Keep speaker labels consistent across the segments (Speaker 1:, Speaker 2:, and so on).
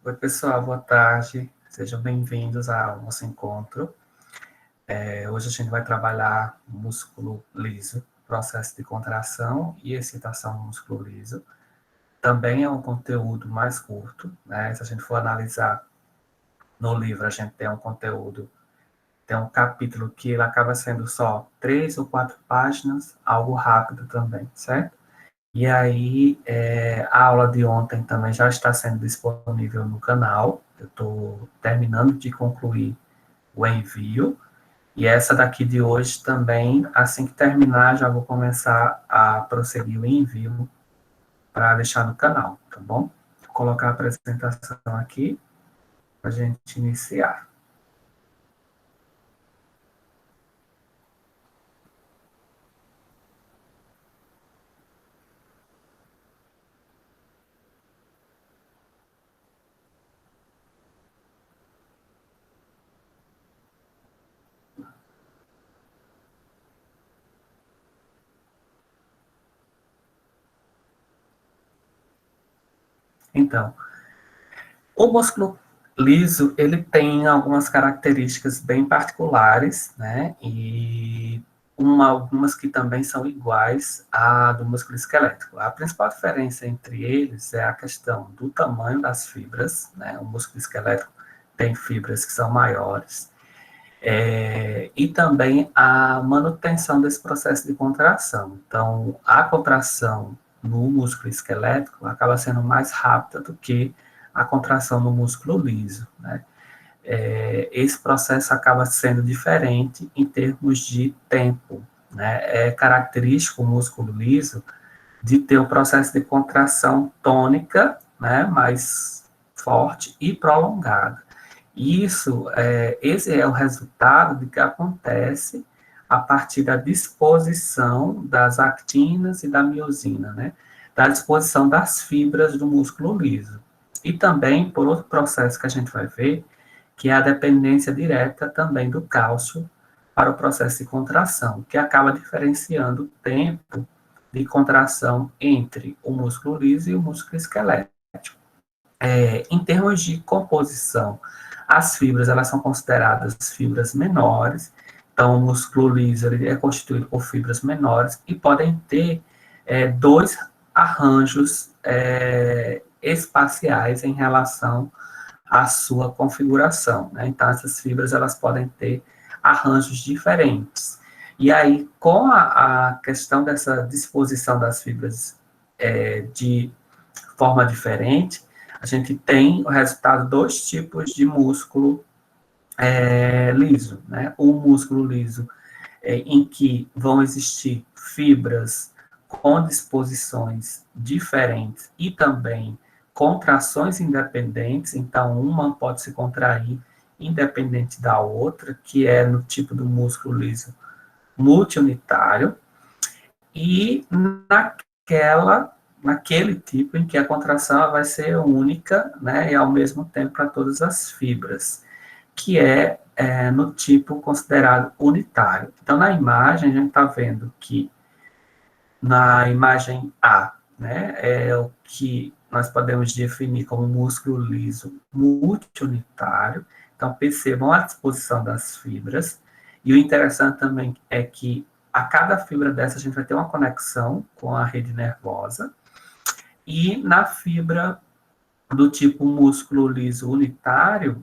Speaker 1: Oi, pessoal, boa tarde. Sejam bem-vindos ao nosso encontro. Hoje a gente vai trabalhar músculo liso, processo de contração e excitação no músculo liso. Também é um conteúdo mais curto, né? Se a gente for analisar no livro, a gente tem um conteúdo, tem um capítulo que ele acaba sendo só 3 ou 4 páginas, algo rápido também, certo? E aí, a aula de ontem também já está sendo disponível no canal. Eu estou terminando de concluir o envio. E essa daqui de hoje também, assim que terminar, já vou começar a prosseguir o envio para deixar no canal, tá bom? Vou colocar a apresentação aqui para a gente iniciar. Então, o músculo liso, ele tem algumas características bem particulares, né? E algumas que também são iguais à do músculo esquelético. A principal diferença entre eles é a questão do tamanho das fibras, né? O músculo esquelético tem fibras que são maiores, e também a manutenção desse processo de contração. Então, a contração no músculo esquelético acaba sendo mais rápida do que a contração no músculo liso, né? Esse processo acaba sendo diferente em termos de tempo, né? É característico o músculo liso de ter um processo de contração tônica, né, mais forte e prolongado. Esse é o resultado de que acontece a partir da disposição das actinas e da miosina, né? Da disposição das fibras do músculo liso. E também por outro processo que a gente vai ver, que é a dependência direta também do cálcio para o processo de contração, que acaba diferenciando o tempo de contração entre o músculo liso e o músculo esquelético. Em termos de composição, as fibras elas são consideradas fibras menores, então o músculo liso ele é constituído por fibras menores e podem ter dois arranjos espaciais em relação à sua configuração, né? Então essas fibras elas podem ter arranjos diferentes. E aí, com a questão dessa disposição das fibras de forma diferente, a gente tem o resultado de dois tipos de músculo liso, né? Um músculo liso em que vão existir fibras com disposições diferentes e também contrações independentes, então uma pode se contrair independente da outra, que é no tipo do músculo liso multiunitário, e naquele tipo em que a contração vai ser única, né, e ao mesmo tempo para todas as fibras, que no tipo considerado unitário. Então, na imagem, a gente está vendo que na imagem A, né, é o que nós podemos definir como músculo liso multiunitário. Então, percebam a disposição das fibras. E o interessante também é que a cada fibra dessa a gente vai ter uma conexão com a rede nervosa. E na fibra do tipo músculo liso unitário,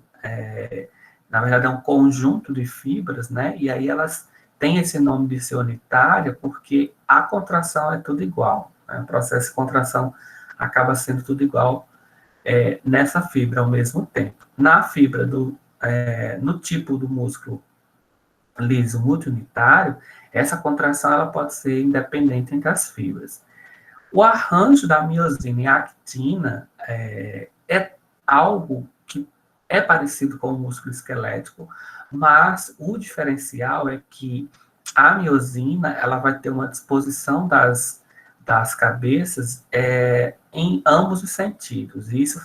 Speaker 1: na verdade é um conjunto de fibras, né? E aí elas têm esse nome de ser unitária porque a contração é tudo igual, né? O processo de contração acaba sendo tudo igual nessa fibra ao mesmo tempo. Na fibra no tipo do músculo liso multiunitário, essa contração ela pode ser independente entre as fibras. O arranjo da miosina e actina é algo que é parecido com o músculo esquelético, mas o diferencial é que a miosina ela vai ter uma disposição das cabeças em ambos os sentidos, e isso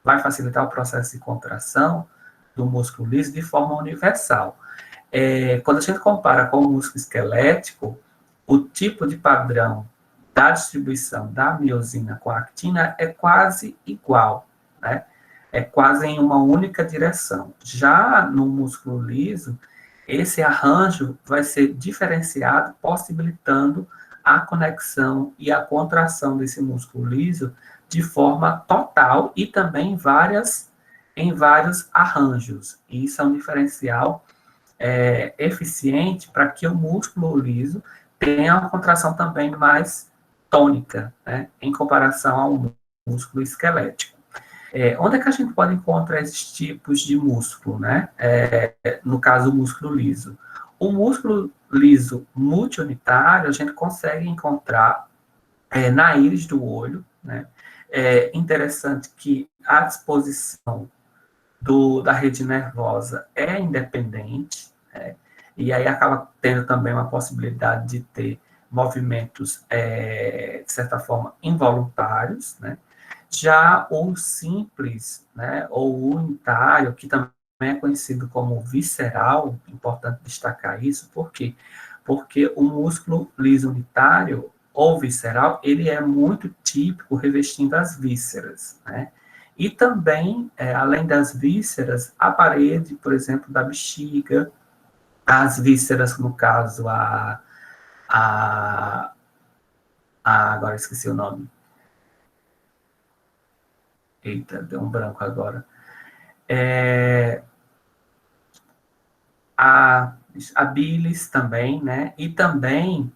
Speaker 1: vai facilitar o processo de contração do músculo liso de forma universal. Quando a gente compara com o músculo esquelético, o tipo de padrão da distribuição da miosina com a actina é quase igual, né? É quase em uma única direção. Já no músculo liso, esse arranjo vai ser diferenciado, possibilitando a conexão e a contração desse músculo liso de forma total e também em vários arranjos. E isso é um diferencial eficiente para que o músculo liso tenha uma contração também mais tônica, né, em comparação ao músculo esquelético. Onde é que a gente pode encontrar esses tipos de músculo, né? No caso, o músculo liso. O músculo liso multiunitário, a gente consegue encontrar na íris do olho, né? É interessante que a disposição da rede nervosa é independente, né? E aí acaba tendo também uma possibilidade de ter movimentos, de certa forma, involuntários, né? Já o simples, né, ou o unitário, que também é conhecido como visceral, importante destacar isso, por quê? Porque o músculo liso unitário ou visceral, ele é muito típico revestindo as vísceras, né? E também, além das vísceras, a parede, por exemplo, da bexiga, as vísceras, no caso, a agora esqueci o nome. Eita, deu um branco agora. A bilis também, né? E também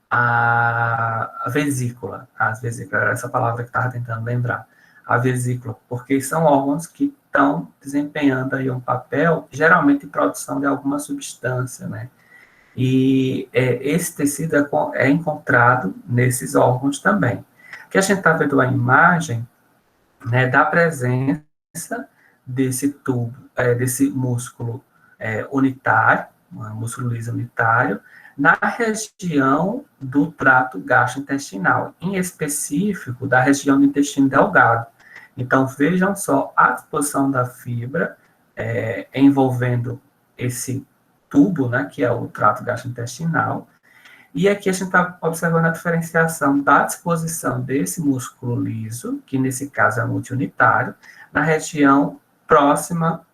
Speaker 1: a vesícula. As vesículas, era essa palavra que estava tentando lembrar. A vesícula, porque são órgãos que estão desempenhando aí um papel, geralmente em produção de alguma substância, né? E esse tecido é encontrado nesses órgãos também. O que a gente está vendo a imagem, né, da presença desse tubo, desse músculo unitário, um músculo liso unitário, na região do trato gastrointestinal, em específico da região do intestino delgado. Então, vejam só a disposição da fibra envolvendo esse tubo, né, que é o trato gastrointestinal, e aqui a gente está observando a diferenciação da disposição desse músculo liso, que nesse caso é multiunitário, na região próxima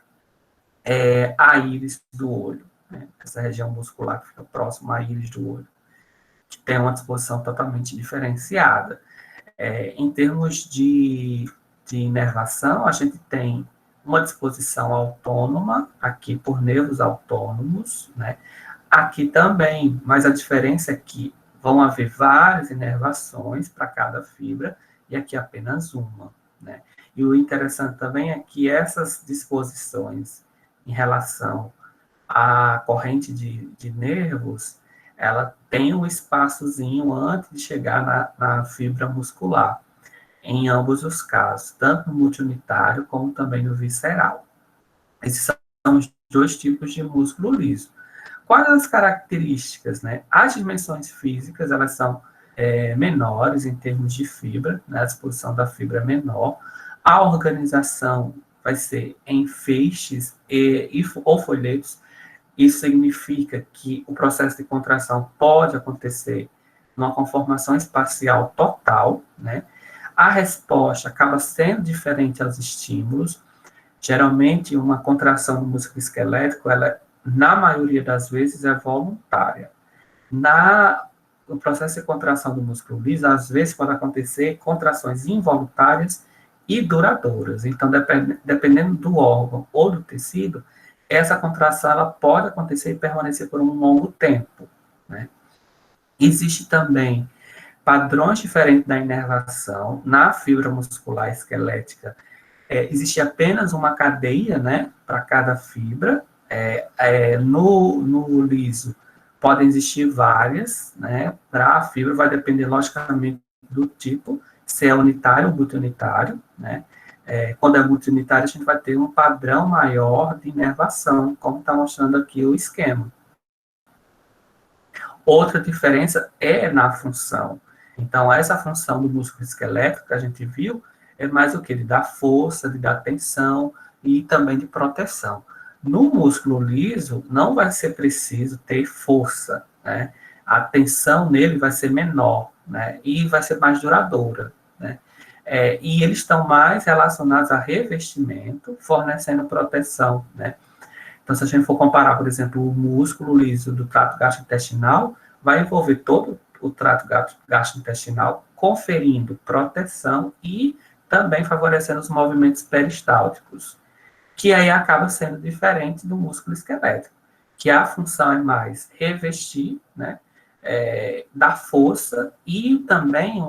Speaker 1: à íris do olho, né? Essa região muscular que fica próxima à íris do olho, que tem uma disposição totalmente diferenciada. Em termos de inervação, a gente tem uma disposição autônoma, aqui por nervos autônomos, né? Aqui também, mas a diferença é que vão haver várias inervações para cada fibra, e aqui apenas uma, né? E o interessante também é que essas disposições em relação à corrente de nervos, ela tem um espaçozinho antes de chegar na fibra muscular, em ambos os casos, tanto no multiunitário como também no visceral. Esses são os dois tipos de músculo liso. Quais as características, né? As dimensões físicas, elas são menores em termos de fibra, né? A disposição da fibra é menor. A organização vai ser em feixes ou folhetos. Isso significa que o processo de contração pode acontecer numa conformação espacial total, né? A resposta acaba sendo diferente aos estímulos. Geralmente, uma contração do músculo esquelético, ela, na maioria das vezes, é voluntária. No processo de contração do músculo liso, às vezes pode acontecer contrações involuntárias e duradouras. Então, dependendo do órgão ou do tecido, essa contração ela pode acontecer e permanecer por um longo tempo, né? Existe também padrões diferentes da inervação na fibra muscular esquelética. Existe apenas uma cadeia, né, para cada fibra. No liso, podem existir várias, né, para a fibra, vai depender, logicamente, do tipo, se é unitário ou multiunitário, né. Quando é multiunitário, a gente vai ter um padrão maior de inervação, como está mostrando aqui o esquema. Outra diferença é na função. Então, essa função do músculo esquelético que a gente viu é mais o que? De dar força, de dar tensão e também de proteção. No músculo liso, não vai ser preciso ter força, né? A tensão nele vai ser menor, né? E vai ser mais duradoura, né? E eles estão mais relacionados a revestimento, fornecendo proteção, né? Então, se a gente for comparar, por exemplo, o músculo liso do trato gastrointestinal, vai envolver todo o trato gastrointestinal, conferindo proteção e também favorecendo os movimentos peristálticos, que aí acaba sendo diferente do músculo esquelético, que a função é mais revestir, né, dar força, e também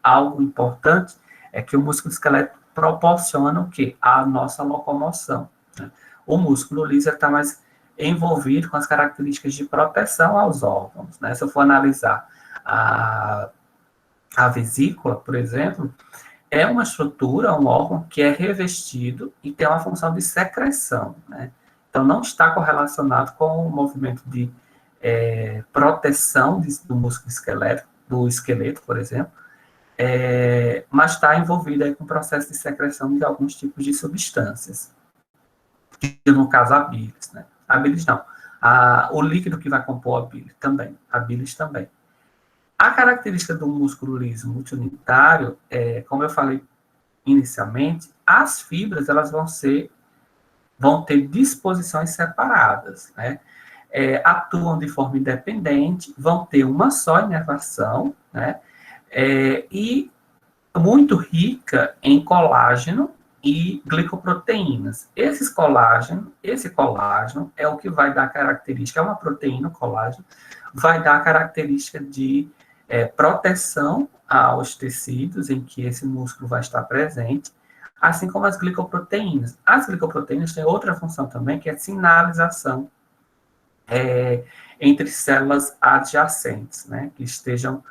Speaker 1: algo importante é que o músculo esquelético proporciona o quê? A nossa locomoção, né? O músculo liso está mais envolvido com as características de proteção aos órgãos, né? Se eu for analisar a vesícula, por exemplo, é uma estrutura, um órgão que é revestido e tem uma função de secreção, né? Então, não está correlacionado com o movimento de proteção do músculo esquelético, do esqueleto, por exemplo, mas está envolvido aí com o processo de secreção de alguns tipos de substâncias, que no caso a bilis, né? A bilis não, o líquido que vai compor a bilis também. A característica do músculo liso multiunitário, como eu falei inicialmente, as fibras elas vão ter disposições separadas, né? Atuam de forma independente, vão ter uma só inervação, né? E muito rica em colágeno e glicoproteínas. Esse colágeno é o que vai dar característica, é uma proteína, colágeno, vai dar característica de proteção aos tecidos em que esse músculo vai estar presente, assim como as glicoproteínas. As glicoproteínas têm outra função também, que é sinalização entre células adjacentes, né, que estejam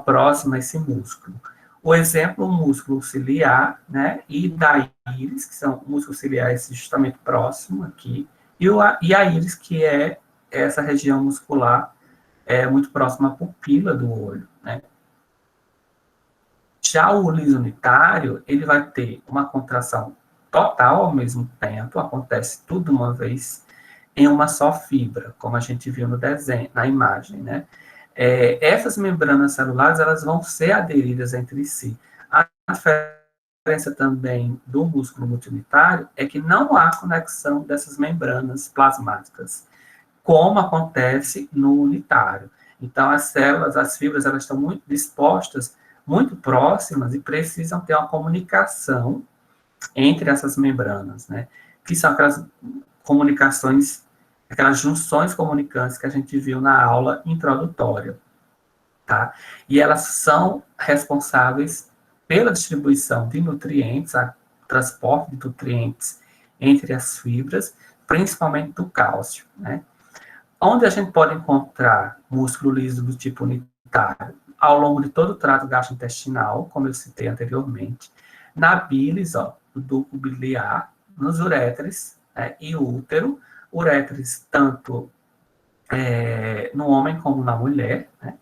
Speaker 1: próximas a esse músculo. O exemplo, o músculo ciliar, né, e da íris, que são o músculo ciliar, esse justamente próximo aqui, e a íris, que é essa região muscular muito próxima à pupila do olho, né. Já o liso unitário, ele vai ter uma contração total ao mesmo tempo, acontece tudo uma vez, em uma só fibra, como a gente viu no desenho, na imagem, né? Essas membranas celulares, elas vão ser aderidas entre si. A diferença também do músculo multiunitário é que não há conexão dessas membranas plasmáticas, como acontece no unitário. Então, as fibras, elas estão muito dispostas, muito próximas, e precisam ter uma comunicação entre essas membranas, né? Que são aquelas comunicações, aquelas junções comunicantes que a gente viu na aula introdutória, tá? E elas são responsáveis pela distribuição de nutrientes, transporte de nutrientes entre as fibras, principalmente do cálcio, né? Onde a gente pode encontrar músculo liso do tipo unitário? Ao longo de todo o trato gastrointestinal, como eu citei anteriormente, na bilis, no ducto biliar, nos uréteres, e útero, uréteres tanto no homem como na mulher, né?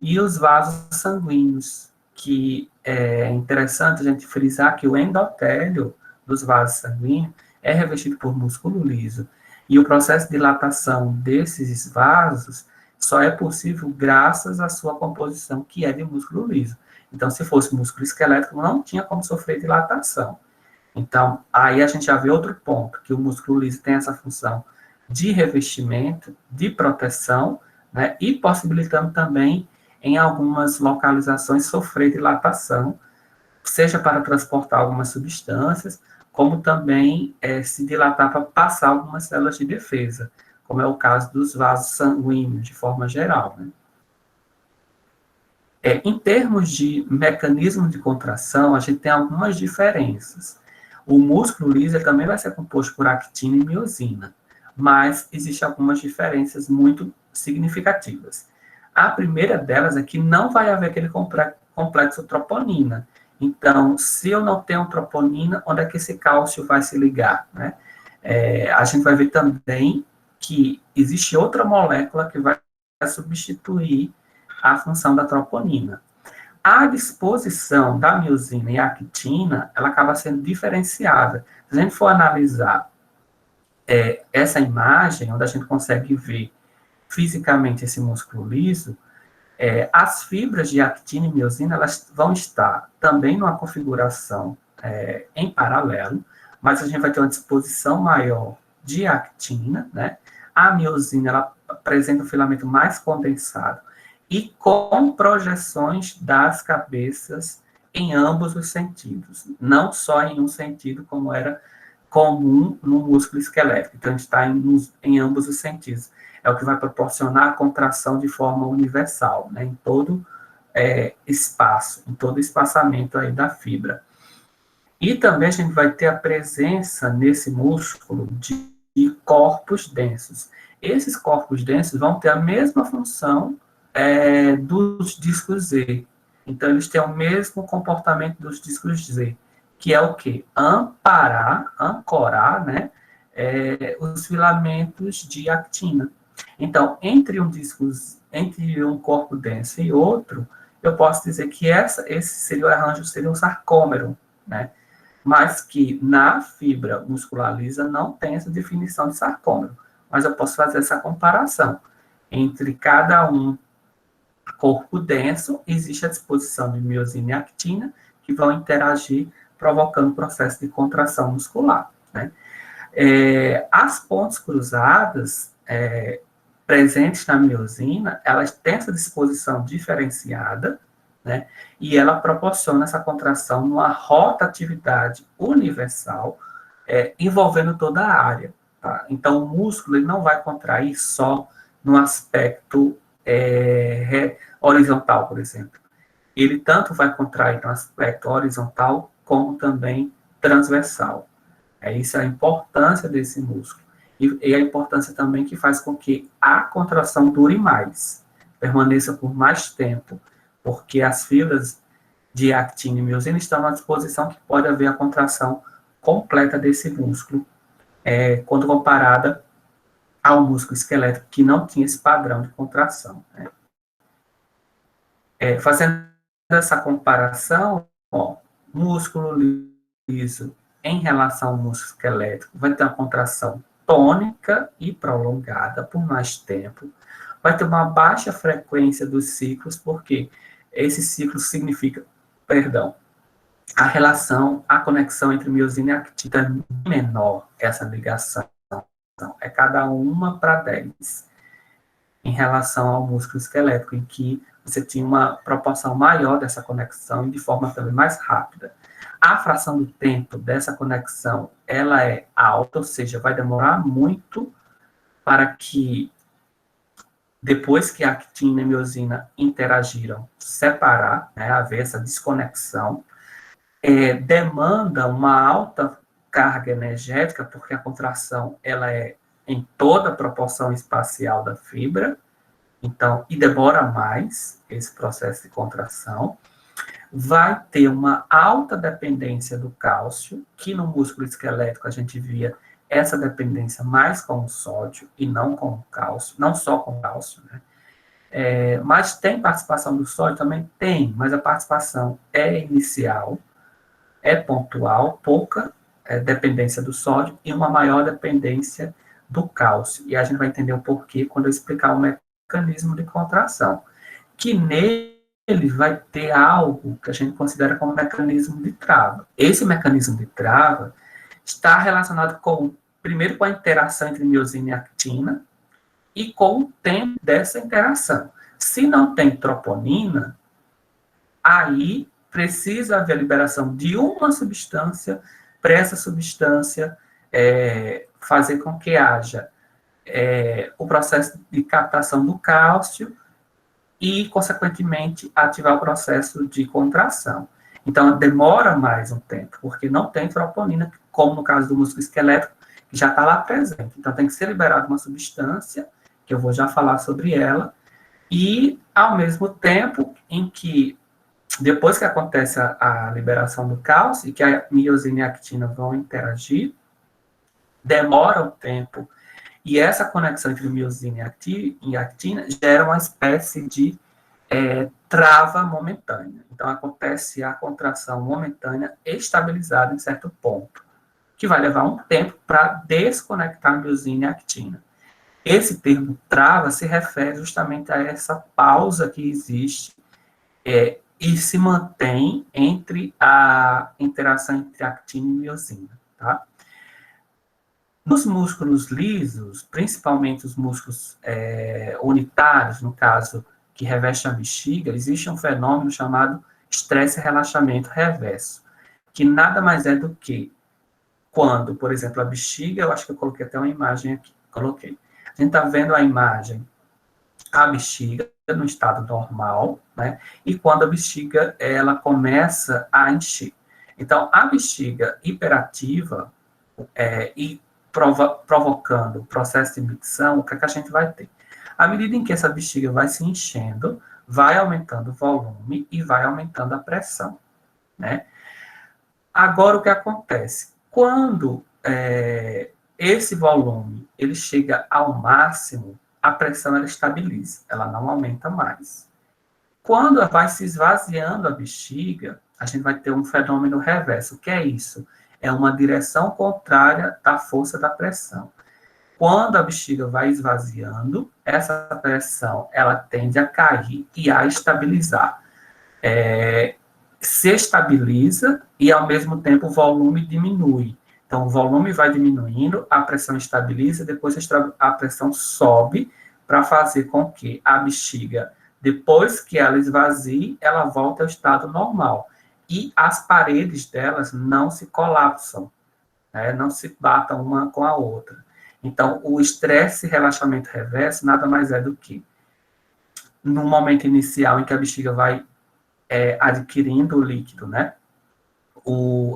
Speaker 1: E os vasos sanguíneos, que é interessante a gente frisar que o endotélio dos vasos sanguíneos é revestido por músculo liso, e o processo de dilatação desses vasos só é possível graças à sua composição, que é de músculo liso. Então, se fosse músculo esquelético, não tinha como sofrer dilatação. Então, aí a gente já vê outro ponto, que o músculo liso tem essa função de revestimento, de proteção, né, e possibilitando também, em algumas localizações, sofrer dilatação, seja para transportar algumas substâncias, como também se dilatar para passar algumas células de defesa, como é o caso dos vasos sanguíneos, de forma geral, né? Em termos de mecanismo de contração, a gente tem algumas diferenças. O músculo liso também vai ser composto por actina e miosina, mas existem algumas diferenças muito significativas. A primeira delas é que não vai haver aquele complexo troponina. Então, se eu não tenho troponina, onde é que esse cálcio vai se ligar, né? A gente vai ver também que existe outra molécula que vai substituir a função da troponina. A disposição da miosina e actina, ela acaba sendo diferenciada. Se a gente for analisar essa imagem, onde a gente consegue ver fisicamente esse músculo liso, As fibras de actina e miosina, elas vão estar também numa configuração em paralelo, mas a gente vai ter uma disposição maior de actina, né? A miosina, ela apresenta um filamento mais condensado e com projeções das cabeças em ambos os sentidos, não só em um sentido, como era comum no músculo esquelético. Então, a gente está em ambos os sentidos. É o que vai proporcionar a contração de forma universal, né, em todo espaço, em todo espaçamento aí da fibra. E também a gente vai ter a presença nesse músculo de corpos densos. Esses corpos densos vão ter a mesma função dos discos Z. Então, eles têm o mesmo comportamento dos discos Z, que é o quê? Ancorar, né, os filamentos de actina. Então, entre um corpo denso e outro, eu posso dizer que esse seria o arranjo, seria um sarcômero, né? Mas que na fibra muscular lisa não tem essa definição de sarcômero. Mas eu posso fazer essa comparação. Entre cada um corpo denso, existe a disposição de miosina e actina, que vão interagir, provocando o processo de contração muscular, né? As pontes cruzadas presentes na miosina, elas têm essa disposição diferenciada, né? E ela proporciona essa contração numa rotatividade universal, envolvendo toda a área, tá? Então, o músculo ele não vai contrair só no aspecto horizontal, por exemplo. Ele tanto vai contrair no aspecto horizontal, como também transversal. Isso a importância desse músculo. E a importância também que faz com que a contração dure mais, permaneça por mais tempo, porque as fibras de actina e miosina estão à disposição que pode haver a contração completa desse músculo, quando comparada ao músculo esquelético, que não tinha esse padrão de contração, né? Fazendo essa comparação, músculo liso em relação ao músculo esquelético vai ter uma contração tônica e prolongada por mais tempo, vai ter uma baixa frequência dos ciclos, porque esse ciclo significa, a conexão entre miosina e actina é menor, essa ligação, é cada 1:10, em relação ao músculo esquelético, em que você tinha uma proporção maior dessa conexão e de forma também mais rápida. A fração do tempo dessa conexão, ela é alta, ou seja, vai demorar muito para que, depois que a actina e a miosina interagiram, separar, né, haver essa desconexão, demanda uma alta carga energética, porque a contração ela é em toda a proporção espacial da fibra, então, e demora mais esse processo de contração. Vai ter uma alta dependência do cálcio, que no músculo esquelético a gente via essa dependência mais com o sódio e não com o cálcio, não só com o cálcio, né? Mas tem participação do sódio? Também tem, mas a participação é inicial, é pontual, pouca dependência do sódio e uma maior dependência do cálcio. E a gente vai entender o porquê quando eu explicar o mecanismo de contração, que nele vai ter algo que a gente considera como mecanismo de trava. Esse mecanismo de trava está relacionado primeiro com a interação entre miosina e actina e com o tempo dessa interação. Se não tem troponina, aí precisa haver a liberação de uma substância para essa substância fazer com que haja o processo de captação do cálcio e, consequentemente, ativar o processo de contração. Então, demora mais um tempo, porque não tem troponina, como no caso do músculo esquelético, que já está lá presente. Então, tem que ser liberada uma substância, que eu vou já falar sobre ela, e, ao mesmo tempo em que, depois que acontece a liberação do cálcio, e que a miosina e a actina vão interagir, demora um tempo, e essa conexão entre miosina e actina gera uma espécie de trava momentânea. Então, acontece a contração momentânea estabilizada em certo ponto, que vai levar um tempo para desconectar a miosina e a actina. Esse termo trava se refere justamente a essa pausa que existe e se mantém entre a interação entre actina e miosina, tá? Nos músculos lisos, principalmente os músculos unitários, no caso, que reveste a bexiga, existe um fenômeno chamado estresse e relaxamento reverso, que nada mais é do que quando, por exemplo, a bexiga, eu acho que eu coloquei até uma imagem aqui, coloquei. A gente está vendo a imagem, a bexiga no estado normal, né? E quando a bexiga, ela começa a encher. Então, a bexiga hiperativa e provocando o processo de micção, o que, é que a gente vai ter? À medida em que essa bexiga vai se enchendo, vai aumentando o volume e vai aumentando a pressão, né? Agora, o que acontece? Quando esse volume ele chega ao máximo, a pressão ela estabiliza, ela não aumenta mais. Quando vai se esvaziando a bexiga, a gente vai ter um fenômeno reverso. O que é isso? É uma direção contrária da força da pressão. Quando a bexiga vai esvaziando, essa pressão ela tende a cair e a estabilizar. Se estabiliza e, ao mesmo tempo, o volume diminui. Então, o volume vai diminuindo, a pressão estabiliza, depois a pressão sobe para fazer com que a bexiga, depois que ela esvazie, ela volte ao estado normal. E as paredes delas não se colapsam, né? Não se batam uma com a outra. Então, o estresse e relaxamento reverso nada mais é do que, no momento inicial em que a bexiga vai adquirindo o líquido, né?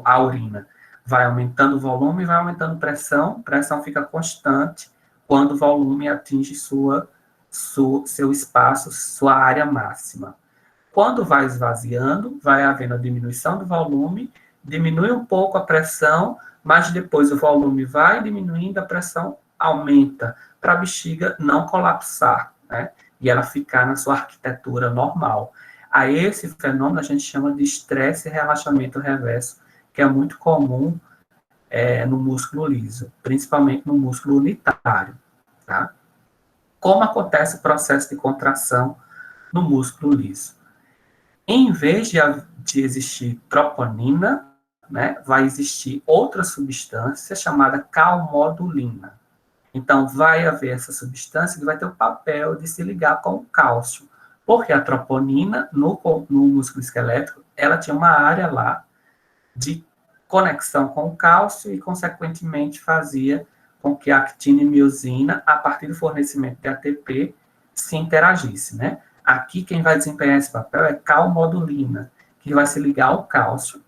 Speaker 1: A urina vai aumentando o volume, vai aumentando pressão fica constante quando o volume atinge seu espaço, sua área máxima. Quando vai esvaziando, vai havendo a diminuição do volume, diminui um pouco a pressão, mas depois o volume vai diminuindo, a pressão aumenta, para a bexiga não colapsar, né? E ela ficar na sua arquitetura normal. A esse fenômeno a gente chama de estresse e relaxamento reverso, que é muito comum no músculo liso, principalmente no músculo unitário, tá? Como acontece o processo de contração no músculo liso? Em vez de existir troponina, né, vai existir outra substância chamada calmodulina. Então, vai haver essa substância que vai ter o papel de se ligar com o cálcio. Porque a troponina, no músculo esquelético, ela tinha uma área lá de conexão com o cálcio e, consequentemente, fazia com que a actina e miosina, a partir do fornecimento de ATP, se interagisse, né? Aqui, quem vai desempenhar esse papel é calmodulina, que vai se ligar ao cálcio.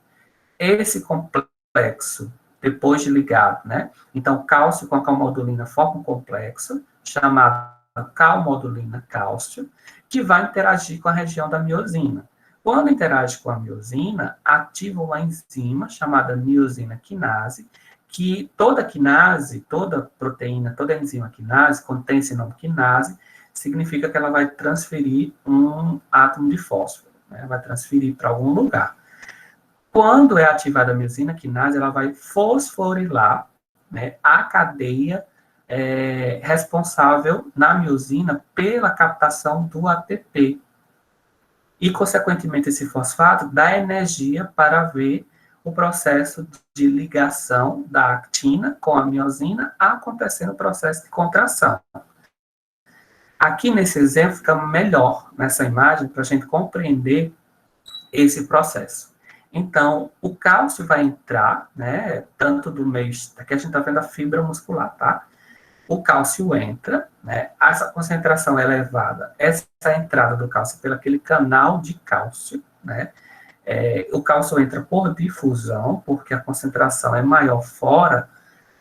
Speaker 1: Esse complexo, depois de ligado, né? Então, cálcio com a calmodulina forma um complexo chamado calmodulina-cálcio, que vai interagir com a região da miosina. Quando interage com a miosina, ativa uma enzima chamada miosina quinase, que toda quinase, toda proteína, toda enzima quinase, contém esse nome quinase, significa que ela vai transferir um átomo de fósforo, né? Vai transferir para algum lugar. Quando é ativada a miosina quinase, ela vai fosforilar, né, a cadeia responsável na miosina pela captação do ATP. E, consequentemente, esse fosfato dá energia para ver o processo de ligação da actina com a miosina acontecendo o processo de contração. Aqui nesse exemplo fica melhor, nessa imagem, para a gente compreender esse processo. Então, o cálcio vai entrar, né, tanto do meio, aqui a gente está vendo a fibra muscular, tá? O cálcio entra, né, essa concentração elevada, essa entrada do cálcio pelo aquele canal de cálcio, né, o cálcio entra por difusão, porque a concentração é maior fora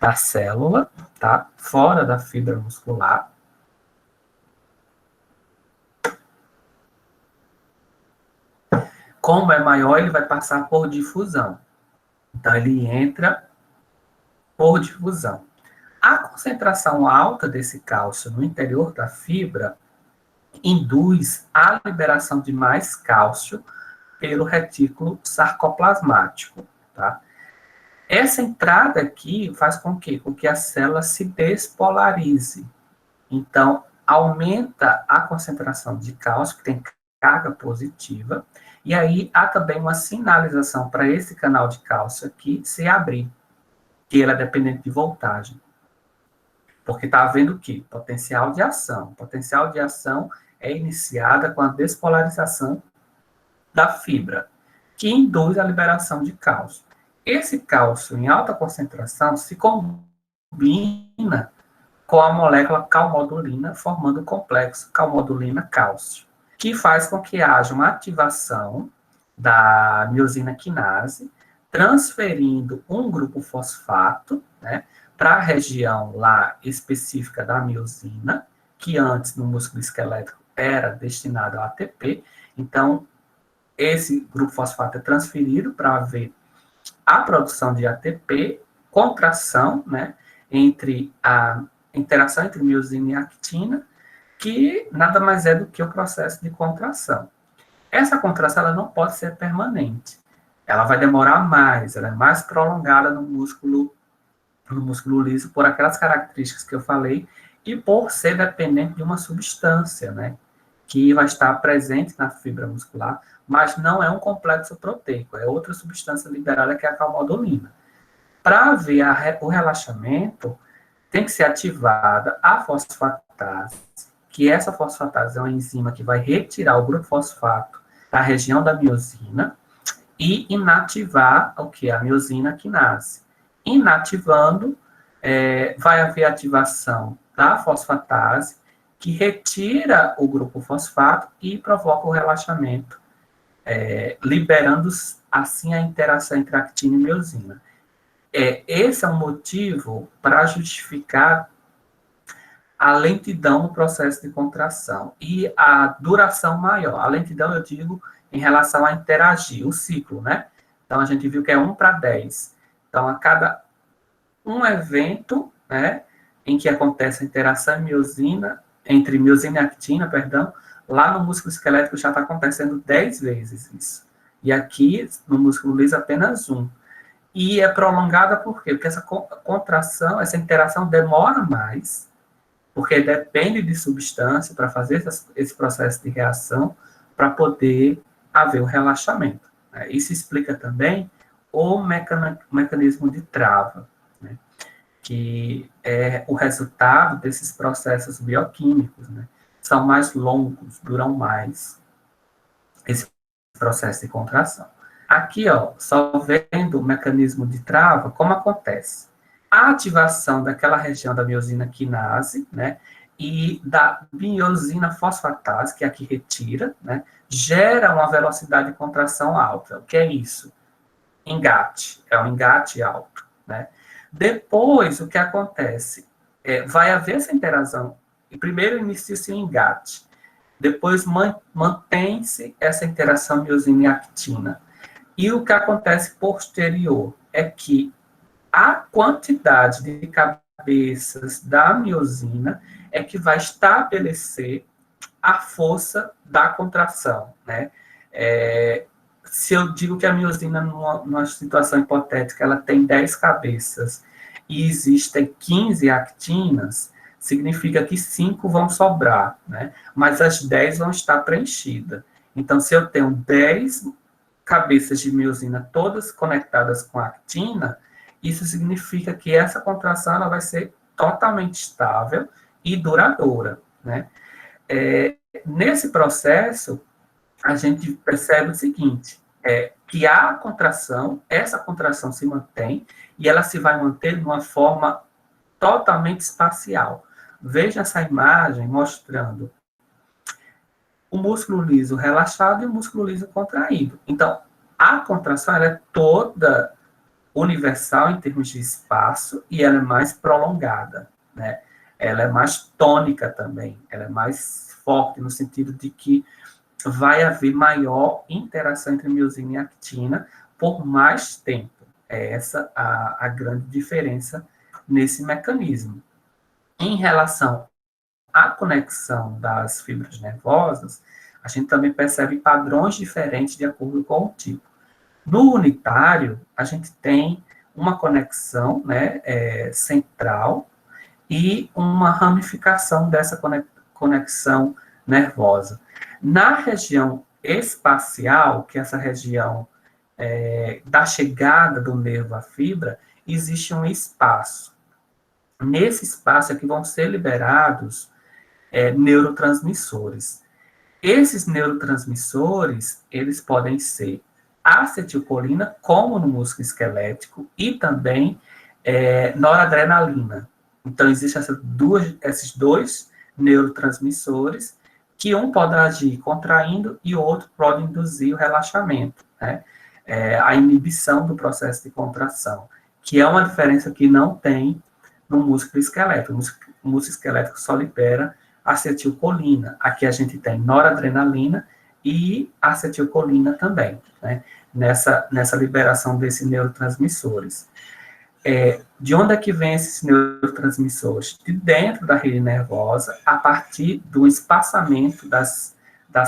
Speaker 1: da célula, tá? Fora da fibra muscular. Como é maior, ele vai passar por difusão. Então, ele entra por difusão. A concentração alta desse cálcio no interior da fibra induz a liberação de mais cálcio pelo retículo sarcoplasmático, tá? Essa entrada aqui faz com que a célula se despolarize. Então, aumenta a concentração de cálcio, que tem carga positiva, e aí há também uma sinalização para esse canal de cálcio aqui se abrir, que ele é dependente de voltagem. Porque está havendo o quê? Potencial de ação. Potencial de ação é iniciada com a despolarização da fibra, que induz a liberação de cálcio. Esse cálcio em alta concentração se combina com a molécula calmodulina, formando o complexo calmodulina-cálcio, que faz com que haja uma ativação da miosina quinase, transferindo um grupo fosfato, né, para a região lá específica da miosina, que antes no músculo esquelético era destinado ao ATP. Então, esse grupo fosfato é transferido para haver a produção de ATP, contração, né, entre a interação entre miosina e actina, que nada mais é do que o processo de contração. Essa contração ela não pode ser permanente. Ela vai demorar mais, ela é mais prolongada no músculo liso por aquelas características que eu falei e por ser dependente de uma substância, né, que vai estar presente na fibra muscular, mas não é um complexo proteico, é outra substância liberada que é a calmodulina. Para haver o relaxamento, tem que ser ativada a fosfatase, que essa fosfatase é uma enzima que vai retirar o grupo fosfato da região da miosina e inativar o que? A miosina quinase. Inativando, vai haver ativação da fosfatase, que retira o grupo fosfato e provoca o relaxamento, liberando assim a interação entre actina e miosina. Esse é um motivo para justificar a lentidão no processo de contração e a duração maior. A lentidão, eu digo, em relação a interagir, o ciclo, né? Então, a gente viu que é 1 para 10. Então, a cada um evento, né, em que acontece a interação entre miosina e actina, lá no músculo esquelético já está acontecendo 10 vezes isso. E aqui, no músculo liso, apenas 1. E é prolongada por quê? Porque essa contração, essa interação demora mais, porque depende de substância para fazer esse processo de reação, para poder haver o relaxamento. Né? Isso explica também o mecanismo de trava, né? Que é o resultado desses processos bioquímicos, né? São mais longos, duram mais esse processo de contração. Aqui, ó, só vendo o mecanismo de trava, como acontece. A ativação daquela região da miosina quinase, né, e da miosina fosfatase, que é a que retira, né, gera uma velocidade de contração alta. O que é isso? Engate, é um engate alto, né? Depois, o que acontece? Vai haver essa interação, e primeiro inicia-se o engate, depois mantém-se essa interação miosina e actina. E o que acontece posterior é que a quantidade de cabeças da miosina é que vai estabelecer a força da contração, né? Se eu digo que a miosina, numa situação hipotética, ela tem 10 cabeças e existem 15 actinas, significa que 5 vão sobrar, né? Mas as 10 vão estar preenchidas. Então, se eu tenho 10 cabeças de miosina todas conectadas com a actina, isso significa que essa contração ela vai ser totalmente estável e duradoura, né? Nesse processo, a gente percebe o seguinte, que a contração, essa contração se mantém e ela se vai manter de uma forma totalmente espacial. Veja essa imagem mostrando o músculo liso relaxado e o músculo liso contraído. Então, a contração ela é toda universal em termos de espaço e ela é mais prolongada, né? Ela é mais tônica também, ela é mais forte no sentido de que vai haver maior interação entre miosina e actina por mais tempo. É essa a grande diferença nesse mecanismo. Em relação à conexão das fibras nervosas, a gente também percebe padrões diferentes de acordo com o tipo. No unitário, a gente tem uma conexão, né, central, e uma ramificação dessa conexão nervosa. Na região espacial, que é essa região da chegada do nervo à fibra, existe um espaço. Nesse espaço é que vão ser liberados neurotransmissores. Esses neurotransmissores, eles podem ser acetilcolina, como no músculo esquelético, e também noradrenalina. Então, existem esses dois neurotransmissores, que um pode agir contraindo e o outro pode induzir o relaxamento, né? A inibição do processo de contração, que é uma diferença que não tem no músculo esquelético. O músculo esquelético só libera acetilcolina. Aqui a gente tem noradrenalina e acetilcolina também, né? Nessa liberação desses neurotransmissores. De onde é que vem esses neurotransmissores? De dentro da rede nervosa, a partir do espaçamento das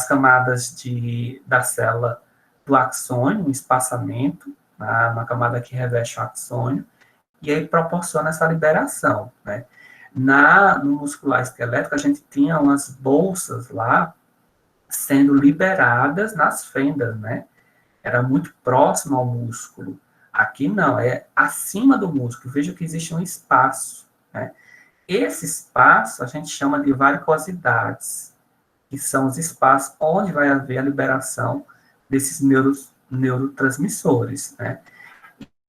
Speaker 1: camadas da célula do axônio, um espaçamento na camada que reveste o axônio, e aí proporciona essa liberação, né? No muscular esquelético, a gente tinha umas bolsas lá sendo liberadas nas fendas, né? Era muito próximo ao músculo. Aqui não, é acima do músculo. Veja que existe um espaço, né? Esse espaço a gente chama de varicosidades, que são os espaços onde vai haver a liberação desses neurotransmissores, né?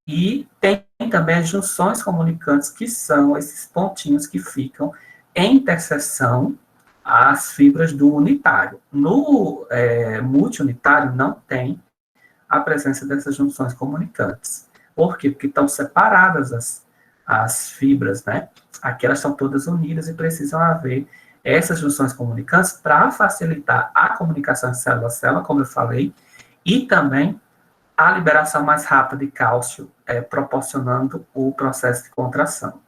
Speaker 1: E tem também as junções comunicantes, que são esses pontinhos que ficam em interseção às fibras do unitário. No multiunitário não tem a presença dessas junções comunicantes. Por quê? Porque estão separadas as fibras, né? Aqui elas estão todas unidas e precisam haver essas junções comunicantes para facilitar a comunicação célula a célula, como eu falei, e também a liberação mais rápida de cálcio, proporcionando o processo de contração.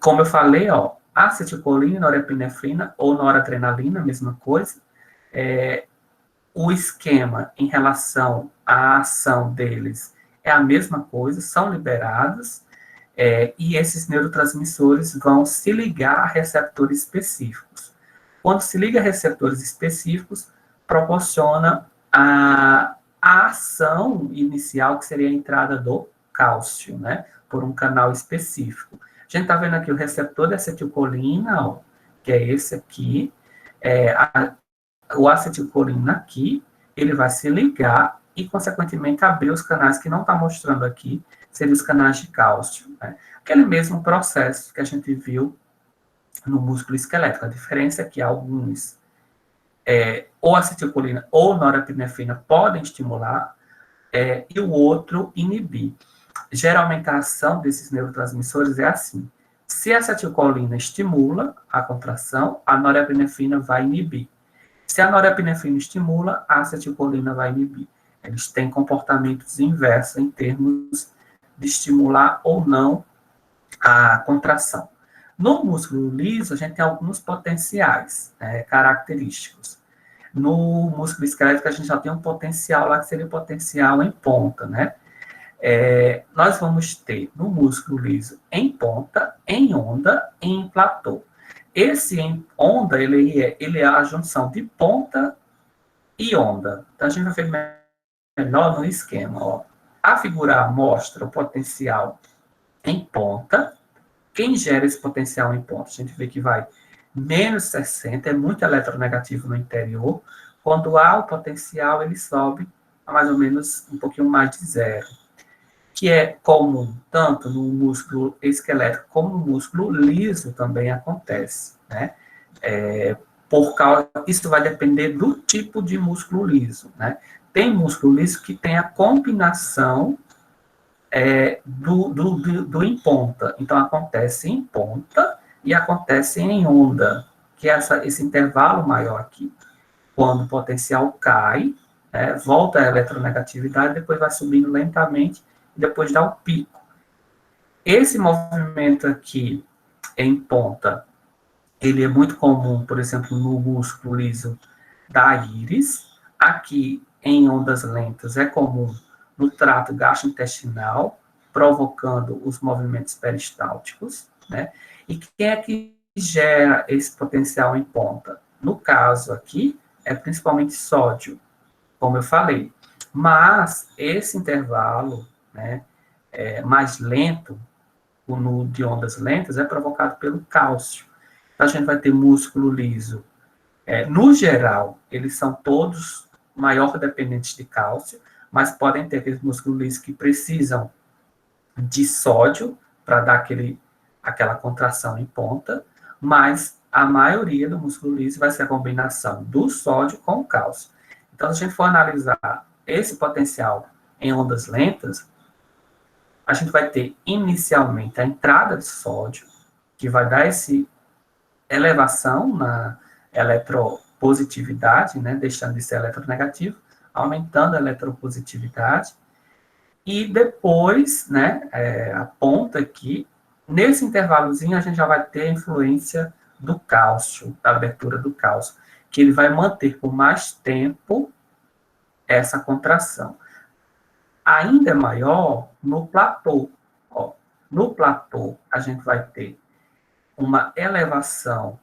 Speaker 1: Como eu falei, acetilcolina, norepinefrina ou noradrenalina, mesma coisa. O esquema em relação à ação deles é a mesma coisa, são liberados, e esses neurotransmissores vão se ligar a receptores específicos. Quando se liga a receptores específicos, proporciona a ação inicial, que seria a entrada do cálcio, né, por um canal específico. A gente está vendo aqui o receptor de acetilcolina, que é esse aqui, o acetilcolina aqui, ele vai se ligar e, consequentemente, abrir os canais que não está mostrando aqui, seriam os canais de cálcio, né? Aquele mesmo processo que a gente viu no músculo esquelético. A diferença é que alguns, ou acetilcolina ou norepinefrina, podem estimular, e o outro inibir. Geralmente, a ação desses neurotransmissores é assim: se a acetilcolina estimula a contração, a norepinefrina vai inibir. Se a norepinefrina estimula, a acetilcolina vai inibir. Eles têm comportamentos inversos em termos de estimular ou não a contração. No músculo liso, a gente tem alguns potenciais característicos. No músculo esquelético, a gente já tem um potencial lá, que seria o potencial em ponta, né? Nós vamos ter no músculo liso em ponta, em onda e em platô. Esse em onda, ele é a junção de ponta e onda. Então, a gente vai ver melhor no esquema. A figura mostra o potencial em ponta. Quem gera esse potencial em ponta? A gente vê que vai menos 60, é muito eletronegativo no interior. Quando há o potencial, ele sobe a mais ou menos um pouquinho mais de zero, que é comum tanto no músculo esquelético como no músculo liso também acontece, né? Isso vai depender do tipo de músculo liso, né? Tem músculo liso que tem a combinação do em ponta. Então, acontece em ponta e acontece em onda, que é esse intervalo maior aqui. Quando o potencial cai, volta a eletronegatividade, depois vai subindo lentamente, e depois dá um pico. Esse movimento aqui em ponta, ele é muito comum, por exemplo, no músculo liso da íris. Aqui, em ondas lentas, é comum no trato gastrointestinal, provocando os movimentos peristálticos, né? E quem é que gera esse potencial em ponta? No caso aqui, é principalmente sódio, como eu falei. Mas esse intervalo, né, mais lento, o de ondas lentas, é provocado pelo cálcio. Então, a gente vai ter músculo liso. No geral, eles são todos maior dependentes de cálcio, mas podem ter aqueles músculos lisos que precisam de sódio para dar aquela contração em ponta, mas a maioria do músculo liso vai ser a combinação do sódio com o cálcio. Então, se a gente for analisar esse potencial em ondas lentas, a gente vai ter inicialmente a entrada de sódio, que vai dar essa elevação na eletropositividade, né, deixando de ser eletronegativo, aumentando a eletropositividade, e depois, né, a ponta aqui, nesse intervalozinho a gente já vai ter a influência do cálcio, da abertura do cálcio, que ele vai manter por mais tempo essa contração. Ainda é maior no platô. Ó, no platô, a gente vai ter uma elevação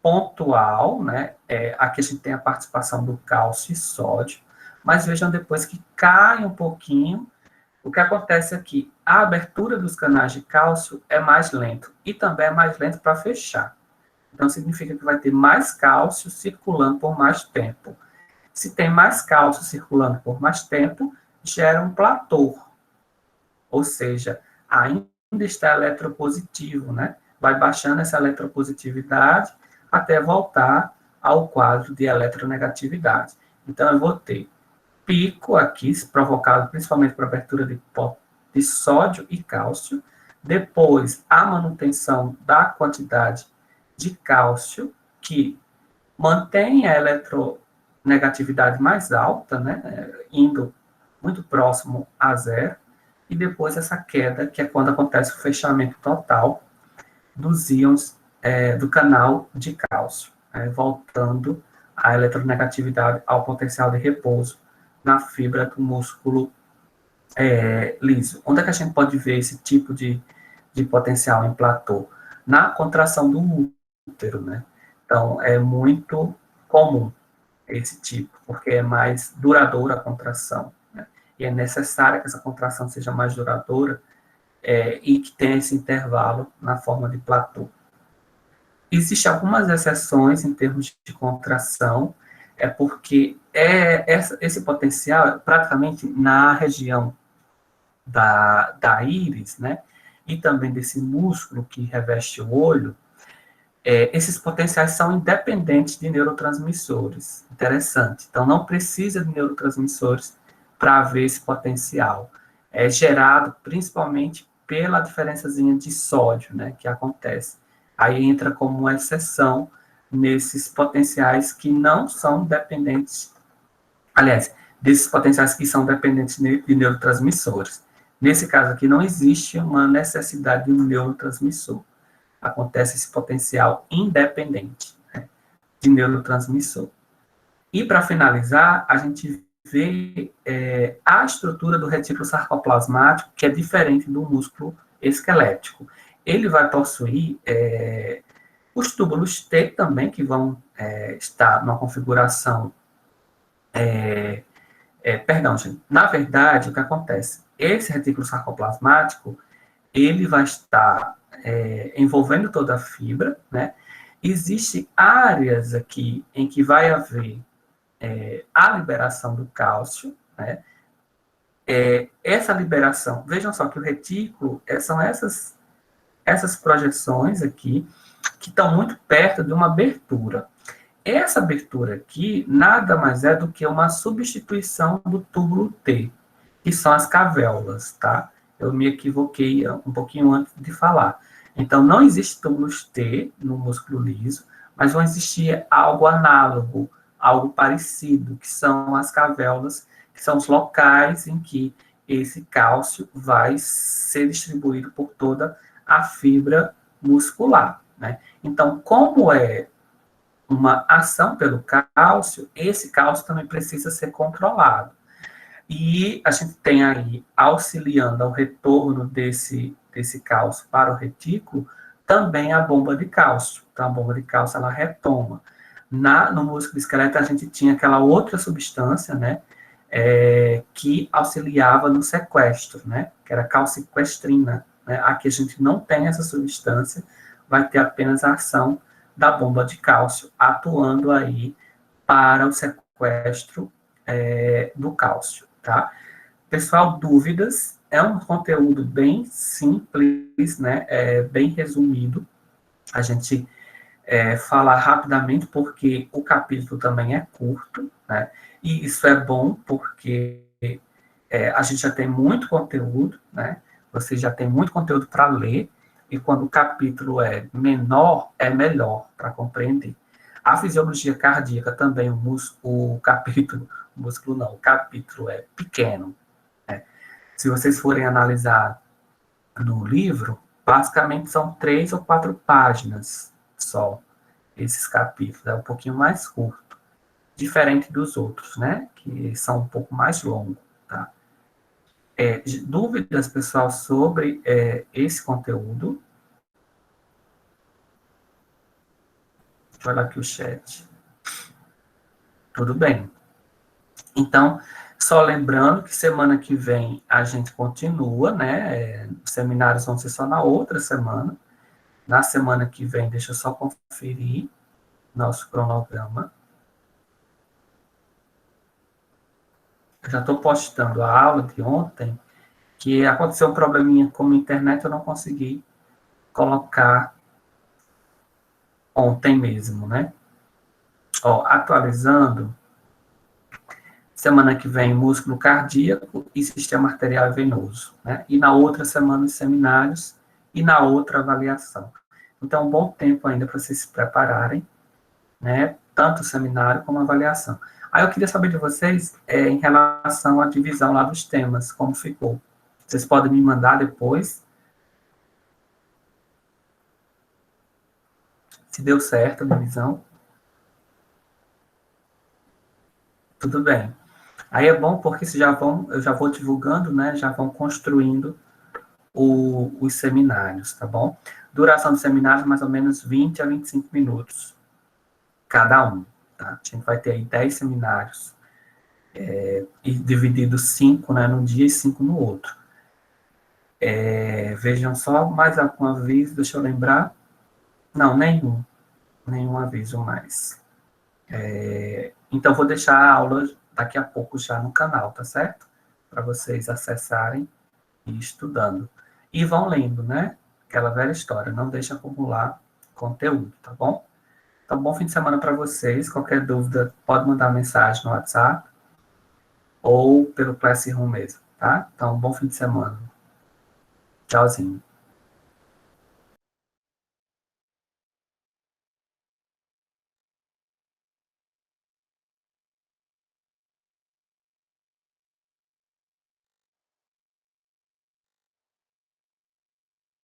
Speaker 1: pontual, né? Aqui a gente tem a participação do cálcio e sódio, mas vejam depois que cai um pouquinho. O que acontece aqui, a abertura dos canais de cálcio é mais lento, e também é mais lento para fechar. Então, significa que vai ter mais cálcio circulando por mais tempo. Se tem mais cálcio circulando por mais tempo, gera um platô, ou seja, ainda está eletropositivo, né? Vai baixando essa eletropositividade até voltar ao quadro de eletronegatividade. Então, eu vou ter pico aqui, provocado principalmente por abertura de sódio e cálcio, depois a manutenção da quantidade de cálcio, que mantém a eletronegatividade mais alta, né, indo muito próximo a zero, e depois essa queda, que é quando acontece o fechamento total dos íons do canal de cálcio, voltando a eletronegatividade ao potencial de repouso na fibra do músculo liso. Onde é que a gente pode ver esse tipo de potencial em platô? Na contração do útero, né? Então, é muito comum esse tipo, porque é mais duradoura a contração, né? E é necessário que essa contração seja mais duradoura e que tenha esse intervalo na forma de platô. Existem algumas exceções em termos de contração, porque esse potencial, praticamente na região da íris, né, e também desse músculo que reveste o olho, esses potenciais são independentes de neurotransmissores. Interessante. Então, não precisa de neurotransmissores para haver esse potencial. É gerado principalmente pela diferençazinha de sódio, né, que acontece. Aí entra como uma exceção nesses potenciais que não são dependentes, aliás, desses potenciais que são dependentes de neurotransmissores. Nesse caso aqui, não existe uma necessidade de um neurotransmissor. Acontece esse potencial independente, né, de neurotransmissor. E, para finalizar, a gente vê a estrutura do retículo sarcoplasmático, que é diferente do músculo esquelético. Ele vai possuir os túbulos T também, que vão estar numa configuração... perdão, gente. Na verdade, o que acontece? Esse retículo sarcoplasmático, ele vai estar envolvendo toda a fibra, né? Existem áreas aqui em que vai haver a liberação do cálcio, né? Essa liberação, vejam só que o retículo são essas projeções aqui que estão muito perto de uma abertura. Essa abertura aqui nada mais é do que uma substituição do túbulo T, que são as cavéolas, tá? Eu me equivoquei um pouquinho antes de falar. Então, não existe túbulos T no músculo liso, mas vão existir algo análogo, algo parecido, que são as cavéolas, que são os locais em que esse cálcio vai ser distribuído por toda a fibra muscular, né? Então, como é uma ação pelo cálcio, esse cálcio também precisa ser controlado. E a gente tem aí, auxiliando ao retorno desse cálcio para o retículo, também a bomba de cálcio. Então, a bomba de cálcio, ela retoma. No músculo esqueleto, a gente tinha aquela outra substância, né, que auxiliava no sequestro, né, que era a calciquestrina. Né? Aqui a gente não tem essa substância, vai ter apenas a ação da bomba de cálcio, atuando aí para o sequestro do cálcio, tá? Pessoal, dúvidas? É um conteúdo bem simples, né? Bem resumido. A gente falar rapidamente, porque o capítulo também é curto, né? E isso é bom, porque a gente já tem muito conteúdo, né? Você já tem muito conteúdo para ler, e quando o capítulo é menor, é melhor para compreender. A fisiologia cardíaca também, o capítulo, o músculo não, o capítulo é pequeno. Né? Se vocês forem analisar no livro, basicamente são 3 ou 4 páginas só, esses capítulos, é um pouquinho mais curto, diferente dos outros, né, que são um pouco mais longos, tá? Dúvidas, pessoal, sobre esse conteúdo? Deixa eu olhar aqui o chat. Tudo bem. Então, só lembrando que semana que vem a gente continua, né? Os seminários vão ser só na outra semana. Na semana que vem, deixa eu só conferir nosso cronograma. Eu já estou postando a aula de ontem, que aconteceu um probleminha com a internet, eu não consegui colocar ontem mesmo, né? Ó, atualizando, semana que vem, músculo cardíaco e sistema arterial e venoso, né? E na outra semana, os seminários e na outra avaliação. Então, um bom tempo ainda para vocês se prepararem, né? Tanto o seminário como a avaliação. Aí eu queria saber de vocês em relação à divisão lá dos temas, como ficou. Vocês podem me mandar depois, se deu certo a divisão. Tudo bem. Aí é bom porque eu já vou divulgando, né? Já vão construindo os seminários, tá bom? Duração do seminário, mais ou menos 20 a 25 minutos, cada um, tá? A gente vai ter aí 10 seminários, e divididos 5, né, num dia e 5 no outro. Vejam só, mais algum aviso, deixa eu lembrar. Não, nenhum aviso mais. Então, vou deixar a aula daqui a pouco já no canal, tá certo? Para vocês acessarem e ir estudando. E vão lendo, né? Aquela velha história, não deixa acumular conteúdo, tá bom? Então, bom fim de semana para vocês. Qualquer dúvida, pode mandar mensagem no WhatsApp ou pelo Classroom mesmo, tá? Então, bom fim de semana. Tchauzinho.